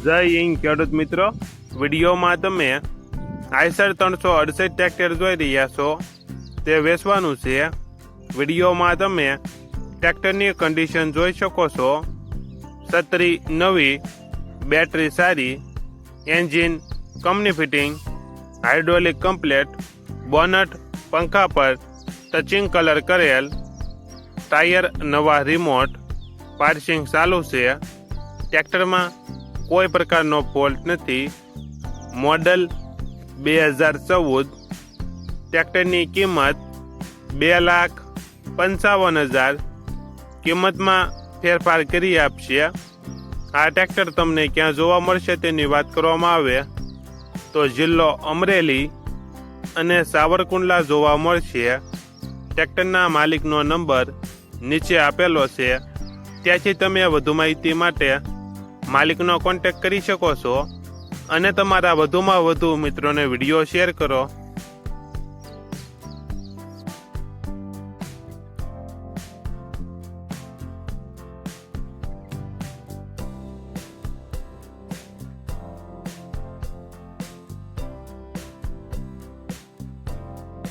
જય હિન્દ ખેડૂત મિત્રો, વિડીયોમાં તમે આઈસર 368 ટ્રેક્ટર જોઈ રહ્યા છો. તે વેચવાનું છે. વિડીયોમાં તમે ટ્રેક્ટરની કન્ડિશન જોઈ શકો છો. છત્રી નવી, બેટરી સારી, engine company fitting, hydraulic complete, bonnet પંખા પર ટચિંગ કલર કરેલ, ટાયર નવા રિમોટ, પાર્સિંગ ચાલુ છે. ટ્રેક્ટરમાં કોઈ પ્રકારનો ફોલ્ટ નથી. મોડલ 2014. ટ્રેક્ટરની કિંમત 2,55,000. કિંમતમાં ફેરફાર કરી આપશે. આ ટ્રેક્ટર તમને ક્યાં જોવા મળશે તેની વાત કરવામાં આવે તો જિલ્લો અમરેલી અને સાવરકુંડલા જોવા મળશે. ટ્રેક્ટરના માલિકનો નંબર નીચે આપેલો છે. ત્યાંથી તમે વધુ માહિતી માટે માલિકનો કોન્ટેક્ટ કરી શકો છો અને તમારા વધુમાં વધુ મિત્રોને વિડીયો શેર કરો.